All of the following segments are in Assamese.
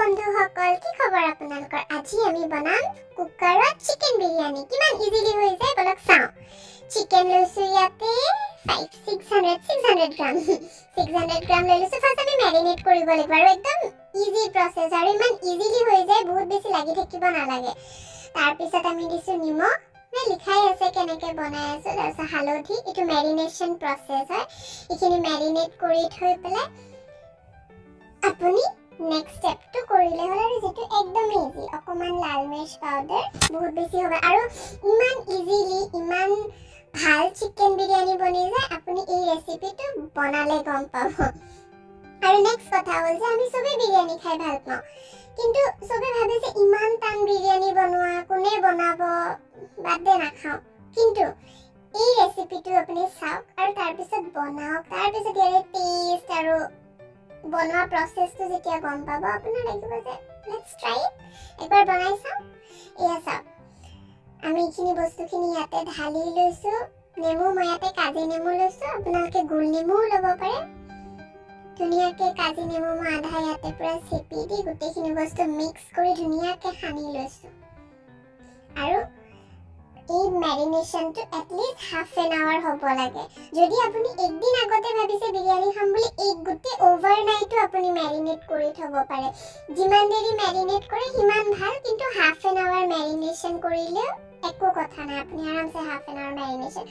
বন্ধুসকল কি খবৰ আপোনালোকৰ আজি আমি বনাম কুকাৰত চিকেন বিৰিয়ানী কিমান ইজিলি হৈ যায় বলক চাও চিকেন লৈছো ইয়াতে 600 গ্ৰাম 600 গ্ৰাম লৈছো ফাৰ্স্ট আমি মেৰিনেট কৰিব লাগিব আৰু একদম ইজি প্ৰসেস আৰু ইমান ইজিলি হৈ যায় বহুত বেছি লাগি থাকিব নালাগে তাৰ পিছত আমি দিছো নিমখ লিখাই আছে কেনেকে বনাই আছে তাৰপিছত হালধি এটো মেৰিনেশন প্ৰসেস হয় এখিনি মেৰিনেট কৰি থৈ পেলাই আপুনি next step to korile hole aru jetu ekdom easy okoman lal mirch powder bahut beshi hobe aru iman easily iman bhal chicken biryani boni jay apuni ei recipe tu banale gom pabo aru next kotha hol je ami sobe biryani khai bhal pao kintu sobe bhabe je iman tan biryani banwa kone banabo bade na khao kintu ei recipe tu apni sauk aru tar pisot banaok tar pisot yare taste aru বনোৱা প্ৰসেসটো যেতিয়া গম পাব আপোনাৰ লাগিব যে লেটস ট্ৰাই একবাৰ বনাই চাও এয়া চাও আমি ইখিনি বস্তুখিনি ইয়াতে ঢালি লৈছো নেমু ময়াতে কাজি নেমু লৈছো আপোনালোকে গুল নেমু লব পাৰে ধুনিয়াকে কাজি নেমু মই আধা ইয়াতে পুৰা চেপি দি গোটেইখিনি বস্তু মিক্স কৰি ধুনিয়াকে সানি লৈছো আৰু এই মেৰিনেশন two at least half an hour হ'ব লাগে যদি আপুনি একদিন আগতে ভাবিছে বিৰিয়ানী খাম বুলি এক গুটে ওভাৰনাইট আপুনি মেৰিনেট কৰি থব পাৰে যিমান দেৰি মেৰিনেট কৰে হিমান ভাল কিন্তু half an hour মেৰিনেশন কৰিলে একো কথা নাই আপুনি আৰামছে half an hour মেৰিনেশন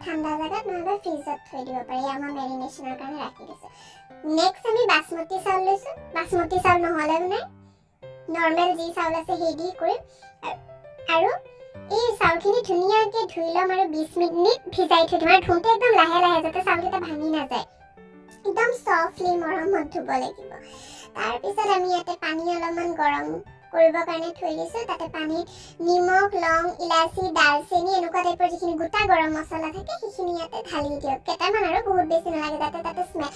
ঠাণ্ডা জায়গাত নহবা ফ্ৰিজত থৈ দিব পাৰে আমাৰ মেৰিনেশনৰ কাৰণে ৰাখি দিছো নেক্সট আমি বাসমতি চাউল লৈছো বাসমতি চাউল নহলে নাই নরমাল যি চাউল আছে হেদি কৰিম আৰু এই চাউলখিনি ধুনিয়াকে ধুই লম আৰু 20 মিনিট ভিজাই থৈ দিম আৰু ধুতে একদম লাহে লাহে যাতে চাউলটা ভাঙি না যায় একদম সফটলি মৰমত ধুব লাগিব তাৰ পিছত আমি ইয়াতে পানী অলপমান গৰম কৰিব কাৰণে থৈ দিছো তাতে পানী নিমখ লং ইলাচি দালচেনি এনেকুৱা টাইপৰ যিখিনি গোটা গৰম মছলা থাকে সেইখিনি ইয়াতে ঢালি দিয়ক কেটামান আৰু বহুত বেছি নালাগে তাতে স্মেল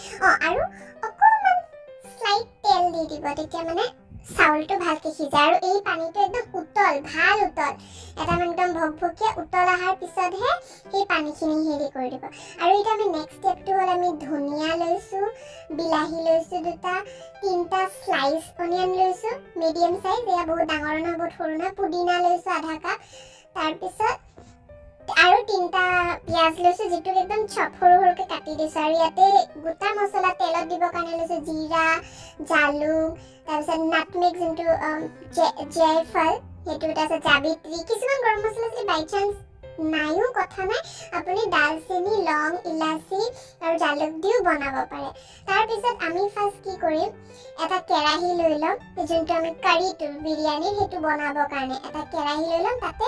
আৰু অকমান স্লাইট তেল দি দিব তেতিয়া মানে চাউলটো ভালকে সিজা আৰু এই পানীটো একদম উতল ভাল উতল এটা একদম ভকভকিয়া উতল আহাৰ পিছতহে এই পানীখিনি হেৰি কৰি দিব আৰু এটা আমি নেক্সট স্টেপটো হল আমি ধনিয়া লৈছো বিলাহী লৈছো দুটা তিনটা স্লাইস অনিয়ন লৈছো মিডিয়াম সাইজ এয়া বহুত ডাঙৰ না বহুত সৰু না পুদিনা লৈছো আধা কাপ তাৰ পিছত আৰু তিনটা পিয়াজ লৈছো যেটো একদম চপ সৰু সৰুকে কাটি দিছো আৰু ইয়াতে গোটা মছলা তেলত দিব কাৰণে লৈছো জিৰা জালুক তাৰপিছত নাটমেগ যেটো জয়ফল হেতু আছে জাবিত্ৰী কিছুমান গৰম মছলা যদি বাই চান্স নাইও কথা নাই আপুনি দালচেনি লং ইলাচি আৰু জালুক দিও বনাব পাৰে তাৰ পিছত আমি ফাৰ্স্ট কি কৰিম এটা কেৰাহী লৈ লম যেটো আমি কাৰীটো বিৰিয়ানী হেতু বনাব কাৰণে এটা কেৰাহী লৈ লম তাতে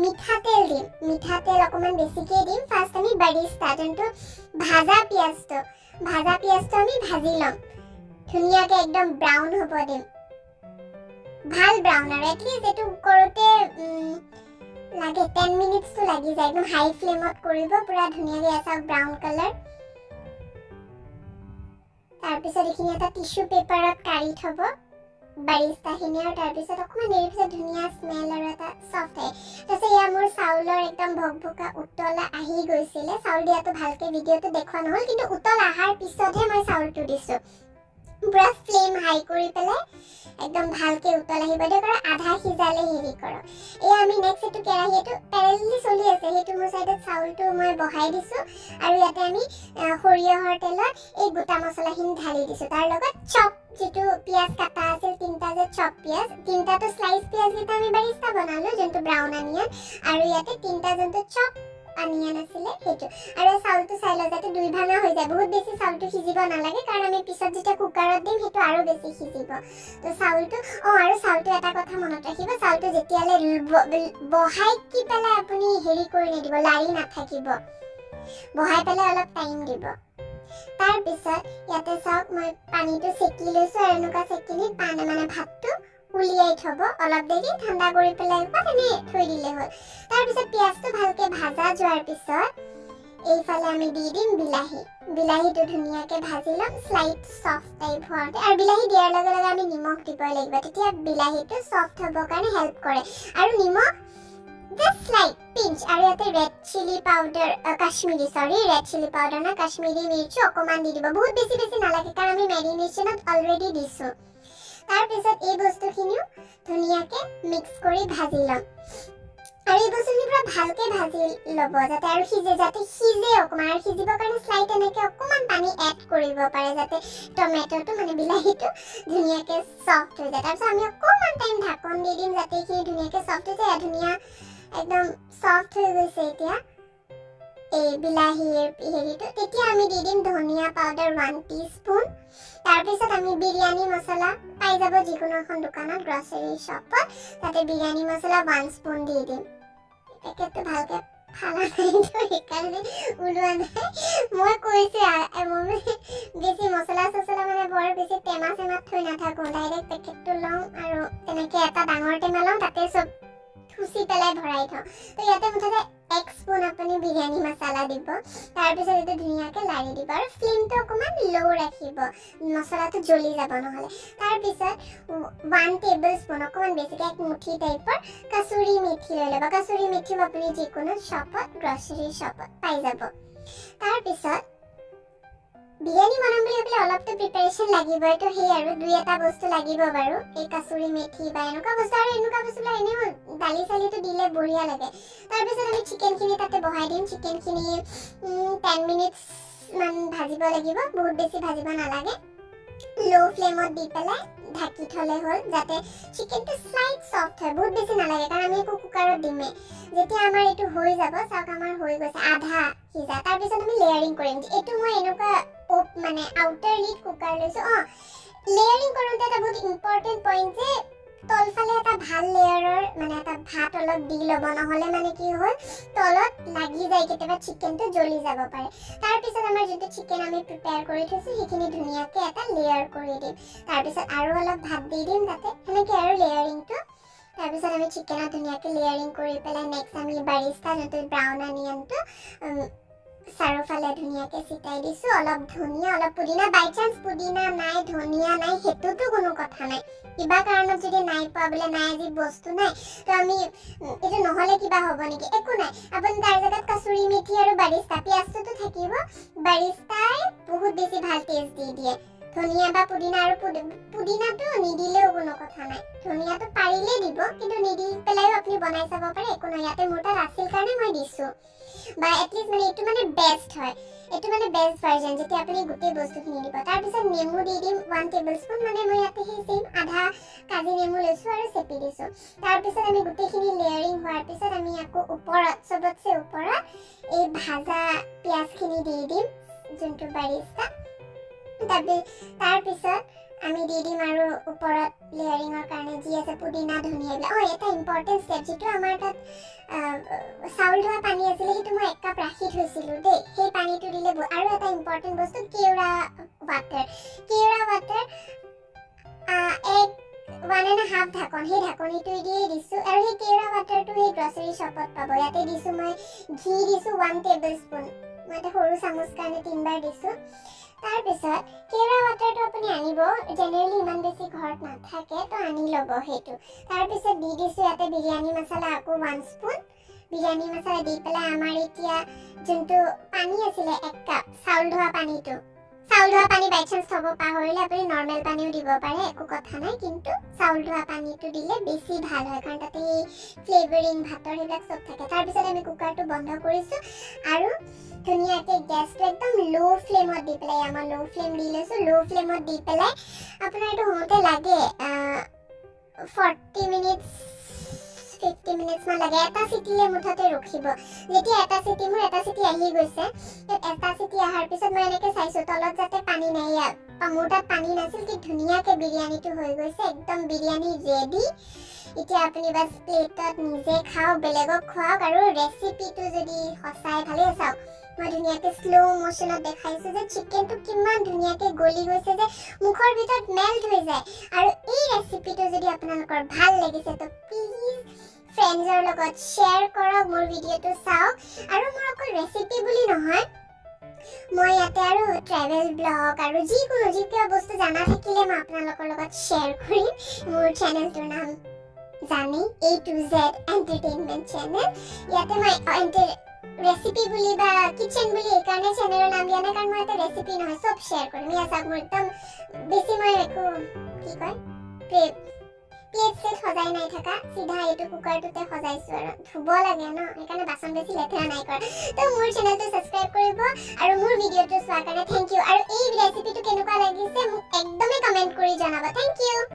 মিঠা তেল দিম মিঠা তেল অকমান বেছিকে দিম ফাৰ্স্ট আমি বাৰিস্তা যেটো ভাজা পিয়াজটো আমি ভাজি লম ধুনিয়াকে একদম ব্ৰাউন হ'ব দিম ভাল ব্ৰাউন আৰু এটলিস্ট এটো কৰোতে লাগে 10 মিনিটস তো লাগি যায় একদম হাই ফ্লেমত কৰিব পুৰা ধুনিয়াকে এসা ব্ৰাউন কালাৰ তাৰ পিছত এখিনি এটা টিস্যু পেপাৰত কাৰি থব বাৰিস্তাখিনি আৰু তাৰ পিছত অকমান দেৰি পিছত ধুনিয়া স্মেল আৰু এটা সফট হয় তাৰপিছত ইয়া মোৰ চাউলৰ একদম ভকভকা উতলা আহি গৈছিলে চাউল দিয়াটো ভালকে ভিডিওটো দেখুৱা নহল কিন্তু উতল আহাৰ পিছতহে মই চাউলটো দিছো পুৰা ফ্লেম হাই কৰি পেলাই একদম ভালকে উতল আহিব দিয়ক আৰু আধা সিজালে হেৰি কৰক এই আমি নেক্সট এটো কেৰাহী এটো প্যাৰেললি চলি আছে হেতু মোৰ সাইডত চাউলটো মই বহাই দিছো আৰু ইয়াতে আমি সৰিয়হৰ তেলত এই গোটা মছলাখিনি ঢালি দিছো তাৰ লগত চপ যেটো পিয়াজ কাটা আছিল তিনটা যে চপ পিয়াজ তিনটাটো স্লাইস পিয়াজ এটা আমি বাৰিস্তা বনালো যেটো ব্ৰাউন অনিয়ন আৰু ইয়াতে তিনটা যেটো চপ অনিয়ন আছিল হেতু আৰু চাউলটো চাইলা যাতে দুই ভাঙা হৈ যায় বহুত বেছি চাউলটো সিজিব নালাগে কাৰণ আমি পিছত যেটা কুকাৰত দিম হেতু আৰু বেছি সিজিব তো চাউলটো আৰু চাউলটো এটা কথা মনত ৰাখিব চাউলটো যেতিয়ালে বহাই কি পেলাই আপুনি হেৰি কৰি নিদিব লাৰি নাথাকিব বহাই পেলাই অলপ টাইম দিব তাৰ পিছত ইয়াতে চাওক মই পানীটো সেকি লৈছো আৰু এনেকুৱা সেকিনি পানী মানে ভাতটো উলিয়াই থব অলপ দেৰি ঠাণ্ডা কৰি পেলাই পানী থৈ দিলে হ'ল তাৰ পিছত পিয়াজটো ভালকে ভাজা যোৱাৰ পিছত এইফালে আমি দি দিম বিলাহীটো ধুনিয়াকে ভাজি লম স্লাইট সফট টাইপ হোৱাতে আৰু বিলাহী দিয়াৰ লগে লগে আমি নিমখ দিব লাগিব তেতিয়া বিলাহীটো সফট হ'ব কাৰণে হেল্প কৰে আৰু নিমখ just slight pinch আৰু ইয়াতে red chili powder Kashmiri red chili powder না কাশ্মীৰী মিৰ্চ অকমান দি দিব বহুত বেছি নালাগে কাৰণ আমি মেৰিনেশনত অলৰেডি দিছো তাৰ পিছত এই বস্তুখিনিও ধুনীয়াকে মিক্স কৰি ভাজি লম আৰু এই বস্তুখিনি পুৰা ভালকে ভাজি ল'ব যাতে আৰু সিজে অকমান আৰু সিজিবৰ কাৰণে স্লাইট এনেকে অকমান পানী এড কৰিব পাৰে যাতে টমেটোটো মানে বিলাহীটো ধুনীয়াকে সফট হৈ যায় তাৰপিছত আমি অকমান টাইম ঢাকন দি দিম যাতে এইখিনি ধুনীয়াকে সফট হৈ যায় ধুনীয়া একদম সফট হৈ গৈছে এতিয়া এই বিলাহীৰ হেৰিটো তেতিয়া আমি দি দিম ধনিয়া পাউডাৰ 1 টিস্পুন তাৰপিছত আমি বিৰিয়ানী মছলা পাই যাব যিকোনো এখন দোকানত গ্ৰসাৰী শ্বপত তাতে বিৰিয়ানী মছলা 1 স্পুন দি দিম পেকেটটো ভালকে ফালা নাই সেইকাৰণে উলোৱা নাই মই কৈছো মই বেছি মছলা চছলা মানে বৰ বেছি টেমা থৈ নাথাকো ডাইৰেক্ট পেকেটটো লওঁ আৰু তেনেকে এটা ডাঙৰ টেমা লওঁ তাতে চব খুচি পেলাই ভৰাই থওঁ তো ইয়াতে মুঠতে 1 স্পুন আপুনি বিৰিয়ানী মছলা দিব তাৰপিছত এইটো ধুনীয়াকে লাৰি দিব আৰু ফ্লেমটো অকমান লো ৰাখিব মছলাটো জ্বলি যাব নহলে তাৰপিছত 1 টেবলস্পুন অকমান বেছিকে এক মুঠি টাইপৰ কাসুৰি মেথি লৈ ল'ব কাসুৰি মেথি আপুনি যিকোনো শ্বপত গ্ৰসাৰী শ্বপত পাই যাব তাৰপিছত বিৰিয়ানী বনাম বুলি ভাবিলে অলপটো প্ৰিপাৰেচন লাগিবই তো সেই আৰু দুই এটা বস্তু লাগিব বাৰু এই কাসুৰি মেথি বা এনেকুৱা বস্তু আৰু এনেকুৱা বস্তুবিলাক এনেও দালি চালিটো দিলে বঢ়িয়া লাগে তাৰপিছত আমি চিকেনখিনি তাতে বহাই দিম চিকেনখিনি 10 মিনিটছ মান ভাজিব লাগিব বহুত বেছি ভাজিব নালাগে লো ফ্লেমত দি পেলাই ঢাকি থলে হ'ল যাতে চিকেনটো স্লাইট সফট হয় বহুত বেছি নালাগে কাৰণ আমি একো কুকাৰত দিমে যেতিয়া আমাৰ এটো হৈ যাব চাওক আমাৰ হৈ গৈছে আধা সিজা তাৰপিছত আমি লেয়াৰিং কৰিম এটো মই এনেকুৱা মানে আউটাৰ লিড কুকাৰ লৈছো লেয়াৰিং কৰোঁতে এটা বহুত ইম্পৰ্টেন্ট পইণ্ট যে তলফালে এটা ভাল লেয়াৰৰ মানে এটা ভাত অলপ দি ল'ব নহলে মানে কি হয় তলত লাগি যায় কেতিয়াবা চিকেনটো জ্বলি যাব পাৰে তাৰপিছত আমাৰ যেটো চিকেন আমি প্ৰিপেয়াৰ কৰি থৈছো সেইখিনি ধুনীয়াকে এটা লেয়াৰ কৰি দিম তাৰপিছত আৰু অলপ ভাত দি দিম তাতে এনেকে আৰু লেয়াৰিংটো তাৰপিছত আমি চিকেনত ধুনীয়াকে লেয়াৰিং কৰি পেলাই নেক্সট আমি বাৰিস্তা যেটো ব্ৰাউন অনিয়নটো চাৰফালে ধুনীয়াকে সিটাই দিছো অলপ ধনিয়া অলপ পুদিনা বাই চান্স পুদিনা নাই ধনিয়া নাই হেতুটো কোনো কথা নাই কিবা কাৰণত যদি নাই পাবলে নাই আজি বস্তু নাই তো আমি এটো নহলে কিবা হ'ব নেকি একো নাই আপুনি তাৰ জায়গাত কাসুৰি মেথি আৰু বাৰিস্তা পিয়াজটো থাকিব বাৰিস্তাই বহুত বেছি ভাল টেষ্ট দি দিয়ে ধনিয়া বা পুদিনা আৰু পুদিনাটো নিদিলেও কোনো কথা নাই ধনিয়াটো পাৰিলে দিব কিন্তু নিদি পেলাইও আপুনি বনাই চাব পাৰে একো নাই ইয়াতে মোৰ তাত আছিল কাৰণে মই দিছো বা এটলিষ্ট মানে এটো মানে বেস্ট হয় এটো মানে বেস্ট ভাৰ্জন যেতি আপুনি গুটে বস্তুখিনি দিব তাৰ পিছত নেমু দি দিম 1 টেবলস্পুন মানে মই ইয়াতে হে সেম আধা কাজি নেমু লৈছো আৰু চেপি দিছো তাৰ পিছত আমি গুটেখিনি লেয়াৰিং হোৱাৰ পিছত আমি আকৌ ওপৰত সবতছে ওপৰত এই ভাজা পিয়াজখিনি দি দিম যোনটো বাৰিস্তা তাৰ পিছত আমি দি দিম আৰু ওপৰত লেয়াৰিংৰ কাৰণে যি আছে পুদিনা ধনিয়া এটা ইম্পৰ্টেন্ট স্টেপ যেটো আমাৰ তাত চাউল ধোৱা পানী আছিল হেতু মই এক কাপ ৰাখি থৈছিলো দে সেই পানীটো দিলে আৰু এটা ইম্পৰ্টেন্ট বস্তু কেওৰা ওৱাটাৰ 1.5 ঢাকন সেই ঢাকনিটো দিয়ে দিছো আৰু সেই কেওৰা ওৱাটাৰটো সেই গ্ৰসাৰী শ্বপত পাব ইয়াতে দিছো মই ঘি দিছো 1 টেবলস্পুন মই এটা সৰু চামুচ কাৰণে 3 বাৰ দিছো তাৰ পিছত কেওৰা ওৱাটাৰটো আপুনি আনিব জেনেৰেলি ইমান বেছি ঘৰত নাথাকে তো আনি ল'ব হেতু তাৰ পিছত দি দিছো ইয়াতে বিৰিয়ানী মছলা আকৌ 1 স্পুন বিৰিয়ানী মছলা দি পেলাই আমাৰ এতিয়া যোনটো পানী আছিল 1 কাপ চাউল ধোৱা পানী বাই চান্স থব পাহৰিলে আপুনি নৰমাল পানীও দিব পাৰে একো কথা নাই কিন্তু চাউল ধোৱা পানীটো দিলে বেছি ভাল হয় কাৰণ তাতে ফ্লেভাৰিং ভাতৰ হেবিলাক সব থাকে তাৰ পিছত আমি কুকাৰটো বন্ধ কৰিছো আৰু ধুনীয়াকে গেছটো একদম লো ফ্লেমত দি পেলাই আমাৰ লো ফ্লেম দি লৈছো লো ফ্লেমত দি পেলাই আপোনাৰ এটো হওঁতে লাগে 40 মিনিটস 50 মিনিটস মান লাগে এটা সিটিলে মুঠতে ৰখিব যেতিয়া এটা সিটি আহি গৈছে এটা সিটি আহাৰ পিছত মই এনেকে চাইছো তলত যাতে পানী নাই মোৰ তাত পানী নাছিল কি ধুনীয়াকে বিৰিয়ানীটো হৈ গৈছে একদম বিৰিয়ানী ৰেডি এতিয়া আপুনি বাস প্লেটত নিজে খাও বেলেগক খোৱাওক আৰু ৰেচিপিটো যদি হসাই ভালে চাওক মই ধুনীয়াকে স্লো মোশনত দেখাইছো যে চিকেনটো কিমান ধুনীয়াকে গলি গৈছে যে মুখৰ ভিতৰত মেল্ট হৈ যায় আৰু এই ৰেচিপিটো যদি আপোনালোকৰ ভাল লাগিছে তো প্লিজ ফ্ৰেণ্ডৰ লগত শেয়াৰ কৰক মোৰ ভিডিওটো চাওক আৰু মোৰ অকল ৰেচিপি বুলি নহয় মই ইয়াতে আৰু ট্ৰেভেল ব্লগ আৰু যিকোনো কিবা বস্তু জানা থাকিলে মই আপোনালোকৰ লগত শেয়াৰ কৰিম মোৰ চেনেলটোৰ নাম জানি A to Z entertainment channel ইয়াতে মই ৰেচিপি বুলি বা কিচেন বুলি একাৰণে চেনেলৰ নাম দিয়া নাই কাৰণ মই এটা ৰেচিপি নহয় সব শেয়াৰ কৰিম ইয়াত চাওক মোৰ একদম বেছি মই একো কি কয় প্লেট সেট সজাই নাই থাকা সিধা এইটো কুকাৰটোতে সজাইছো আৰু ধুব লাগে ন সেইকাৰণে বাচন বেছি লেতেৰা নাই কৰা তো মোৰ চেনেলটো সাবস্ক্ৰাইব কৰিব আৰু মোৰ ভিডিঅ'টো চোৱাৰ কাৰণে থ্যাংক ইউ আৰু এই ৰেচিপিটো কেনেকুৱা লাগিছে মোক একদমই কমেন্ট কৰি জনাবা থ্যাংক ইউ